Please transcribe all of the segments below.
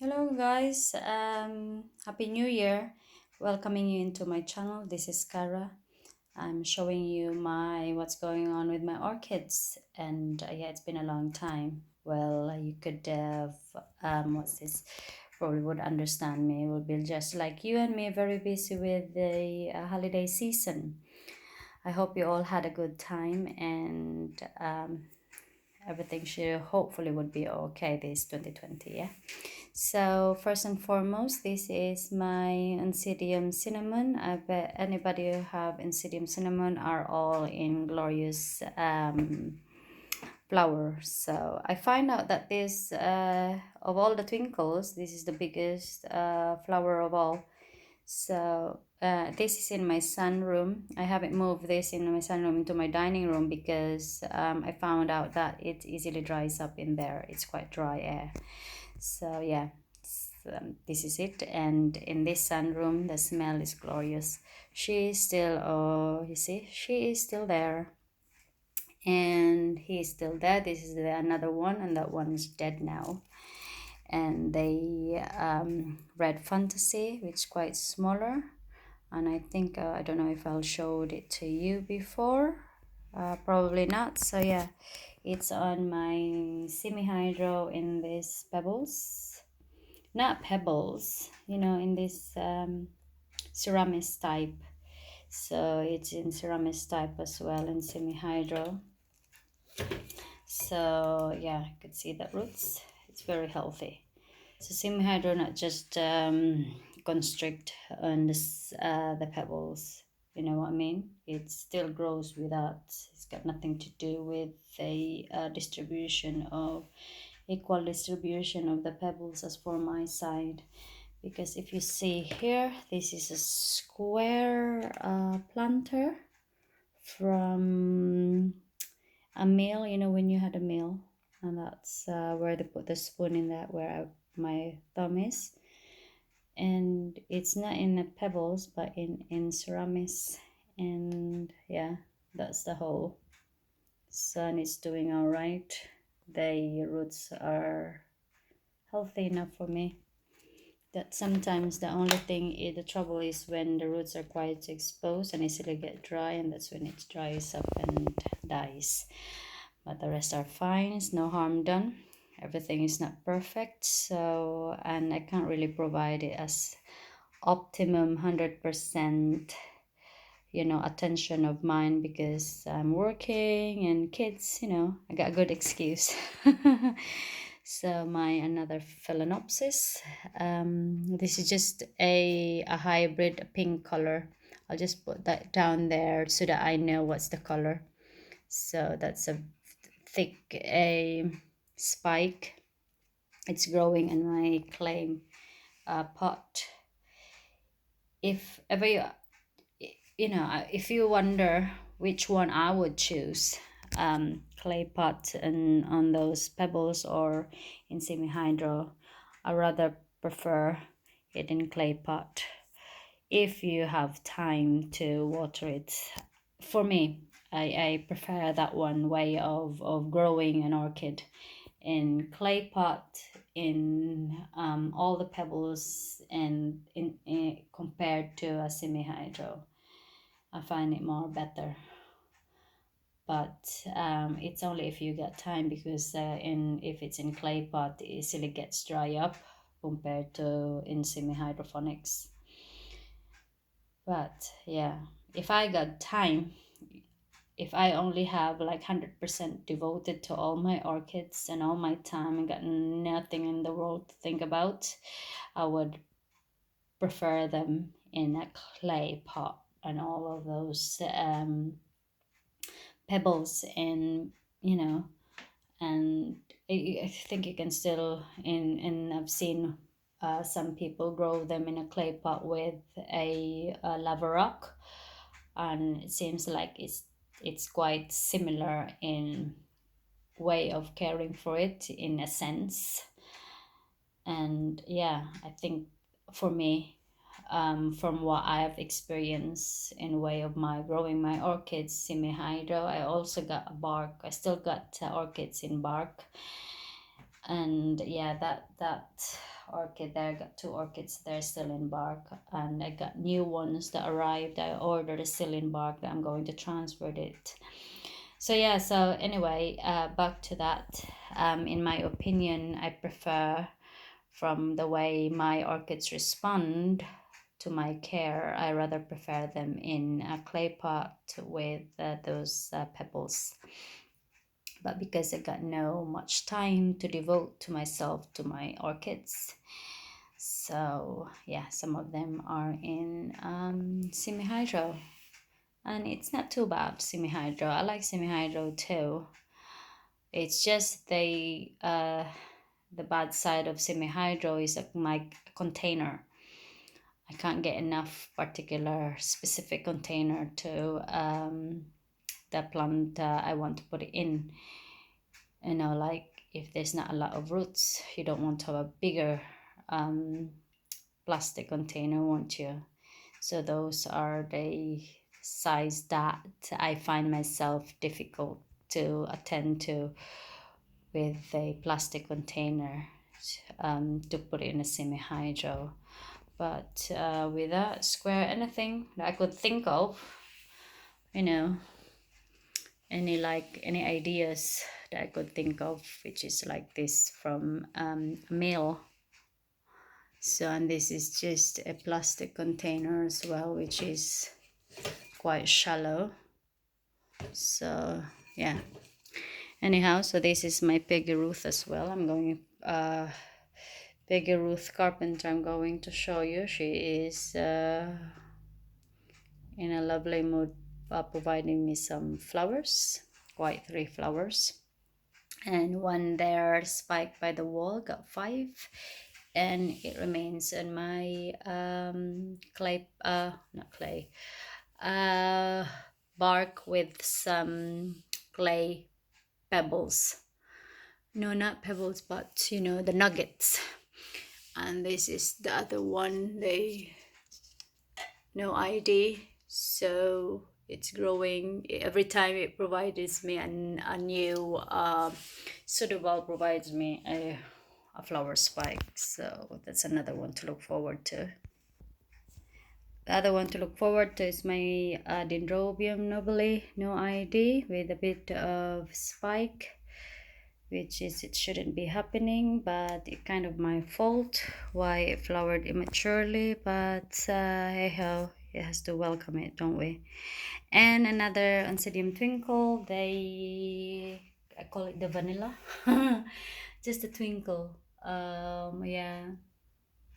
Hello guys, Happy New Year. Welcoming you into my channel. This is Cara. I'm showing you my what's going on with my orchids, and yeah, it's been a long time. Well, you could have what's this? Probably would understand me. It would be just like you and me, very busy with the holiday season. I hope you all had a good time, and everything should hopefully would be okay this 2020. Yeah. So first and foremost, this is my Oncidium cinnamon. I bet anybody who have Oncidium cinnamon are all in glorious flowers. So I find out that this of all the twinkles, this is the biggest flower of all. So this is in my sunroom. I haven't moved this in my sunroom into my dining room because I found out that it easily dries up in there. It's quite dry air. So yeah, this is it. And in this sunroom, the smell is glorious. She is still, oh, you see, she is still there. And he is still there. This is another one, and that one is dead now. And they Red Fantasy, which is quite smaller. And I think, I don't know if I'll showed it to you before. Probably not. So yeah, it's on my semi-hydro in these pebbles. Not pebbles, in this ceramics type. So it's in ceramics type as well in semi-hydro. So yeah, you could see the roots. It's very healthy. So semi-hydro not just constrict on the pebbles. You know what I mean? It still grows without. It's got nothing to do with the distribution of equal distribution of the pebbles as for my side. Because if you see here, this is a square planter from a mill, when you had a mill, and that's where they put the spoon in that, where my thumb is. And it's not in the pebbles but in ceramics. And yeah, that's the whole. Sun is doing all right. The roots are healthy enough for me. That sometimes the only thing is the trouble is when the roots are quite exposed and easily get dry, and that's when it dries up and dies. But the rest are fine. It's no harm done. Everything is not perfect, so, and I can't really provide it as optimum 100% attention of mine because I'm working and kids. I got a good excuse. So my another phalaenopsis, this is just a hybrid pink color. I'll just put that down there so that I know what's the color. So that's a thick a spike. It's growing in my clay pot. If ever if you wonder which one I would choose, clay pot and on those pebbles or in semi-hydro, I rather prefer it in clay pot if you have time to water it. For me, I prefer that one way of growing an orchid in clay pot, in all the pebbles, and in compared to a semi-hydro. I find it more better. But it's only if you get time, because if it's in clay pot, it easily gets dry up compared to in semi-hydroponics. But yeah, if I got time, if I only have like 100% devoted to all my orchids and all my time and got nothing in the world to think about, I would prefer them in a clay pot and all of those pebbles. And and I think you can still and I've seen some people grow them in a clay pot with a lava rock, and it seems like it's quite similar in way of caring for it in a sense. And yeah, I think for me, from what I've experienced in way of my growing my orchids semi-hydro, I also got a bark. I still got orchids in bark. And yeah, that orchid there. I got 2 orchids there still in bark, and I got new ones that arrived. I ordered still in bark that I'm going to transfer it. So yeah, so anyway, back to that. In my opinion, I prefer, from the way my orchids respond to my care, I rather prefer them in a clay pot with those pebbles. But because I got no much time to devote to myself, to my orchids, so yeah, some of them are in semi-hydro, and it's not too bad. Semi-hydro, I like semi-hydro too. It's just the bad side of semi-hydro is my container. I can't get enough particular specific container to the plant I want to put it in. You know, like if there's not a lot of roots, you don't want to have a bigger plastic container, won't you? So those are the size that I find myself difficult to attend to with a plastic container, to put in a semi-hydro. But with a square, anything that I could think of, you know, any ideas that I could think of, which is like this from a mail. So, and this is just a plastic container as well, which is quite shallow. So yeah, anyhow, so this is my Peggy Ruth as well. I'm going Peggy Ruth Carpenter, I'm going to show you. She is in a lovely mood, providing me some flowers, quite 3 flowers, and one there spiked by the wall, got 5, and it remains in my clay, not clay, bark with some clay pebbles. No, not pebbles, but you know, the nuggets. And this is the other one, they no ID, so it's growing every time. It provides me a new suitable, provides me a flower spike. So that's another one to look forward to. The other one to look forward to is my Dendrobium nobile, no ID, with a bit of spike, which is, it shouldn't be happening, but it kind of my fault why it flowered immaturely. But hey ho, it has to welcome it, don't we? And another Oncidium twinkle, I call it the vanilla. Just a twinkle. Yeah,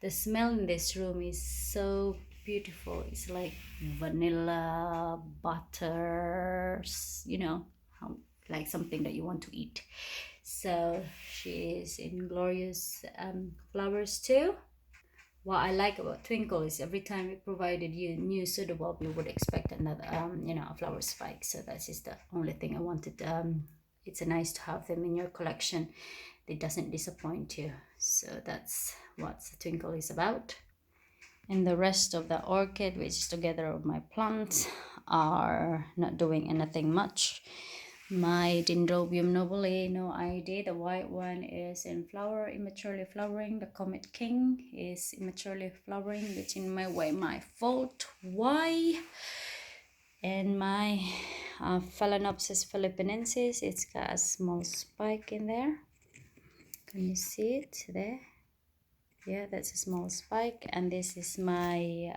the smell in this room is so beautiful. It's like vanilla butter, you know, like something that you want to eat. So she is in glorious flowers too. What I like about Twinkle is every time it provided you new suitable, you would expect another you know, a flower spike. So that is the only thing I wanted. It's nice to have them in your collection. It doesn't disappoint you. So that's what Twinkle is about. And the rest of the orchid, which is together of my plants, are not doing anything much. My Dendrobium nobile, no ID, the white one is in flower, immaturely flowering. The Comet King is immaturely flowering, which in my way, my fault. Why? And my Phalaenopsis philippinensis, it's got a small spike in there. Can you see it there? Yeah, that's a small spike. And this is my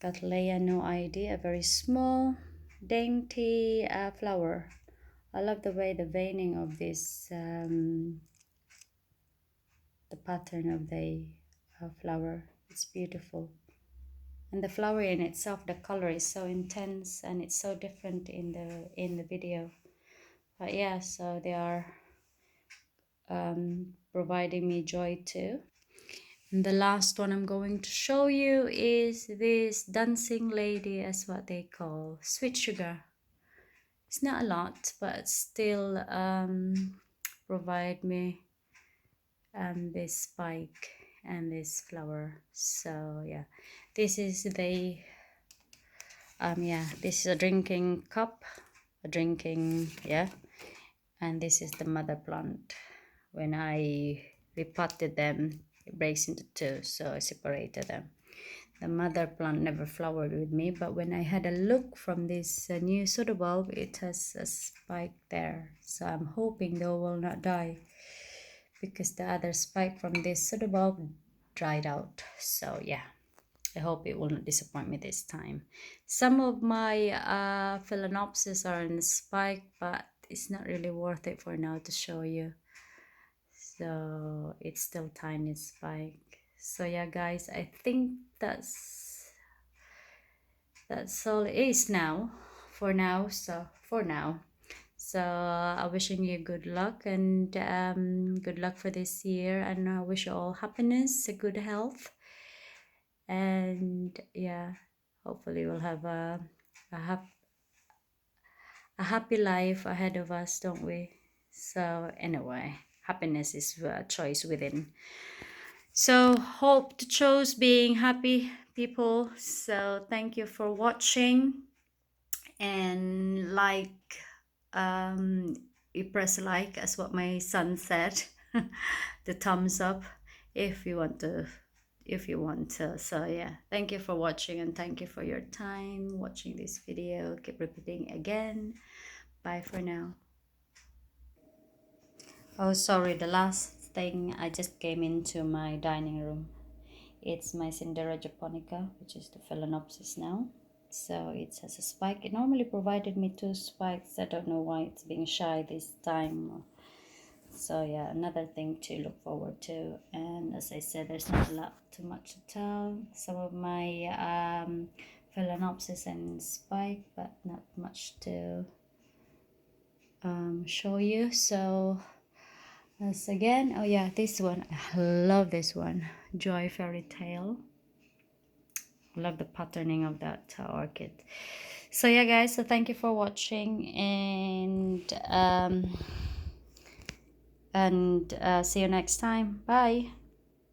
Cattleya no ID, a very small dainty flower. I love the way the veining of this, the pattern of the flower. It's beautiful. And the flower in itself, the color is so intense and it's so different in the video. But yeah, so they are providing me joy too. And the last one I'm going to show you is this dancing lady, as what they call sweet sugar. It's not a lot, but still provide me this spike and this flower. So yeah, this is the this is a drinking cup, and this is the mother plant when I repotted them, it breaks into two, so I separated them. The mother plant never flowered with me, but when I had a look from this new soda bulb, it has a spike there. So I'm hoping they will not die because the other spike from this soda bulb dried out. So yeah, I hope it will not disappoint me this time. Some of my phalaenopsis are in the spike, but it's not really worth it for now to show you. So it's still tiny spike. So yeah guys, I think that's all it is now for now. So I'm wishing you good luck, and good luck for this year, and I wish you all happiness, good health, and yeah, hopefully we'll have a, a happy life ahead of us, don't we? So anyway, happiness is a choice within. So hope to choose being happy people. So thank you for watching, and you press like, as what my son said, the thumbs up if you want to, so yeah, thank you for watching, and thank you for your time watching this video. Keep repeating again. Bye for now. Oh sorry, the last thing, I just came into my dining room. It's my Cindera japonica, which is the phalaenopsis now. So it has a spike. It normally provided me two spikes. I don't know why it's being shy this time. So yeah, another thing to look forward to. And as I said, there's not a lot too much to tell. Some of my phalaenopsis and spike, but not much to show you. So as again, oh yeah, this one, I love this one, Joy Fairy Tale. Love the patterning of that orchid. So yeah guys, so thank you for watching, and see you next time. Bye.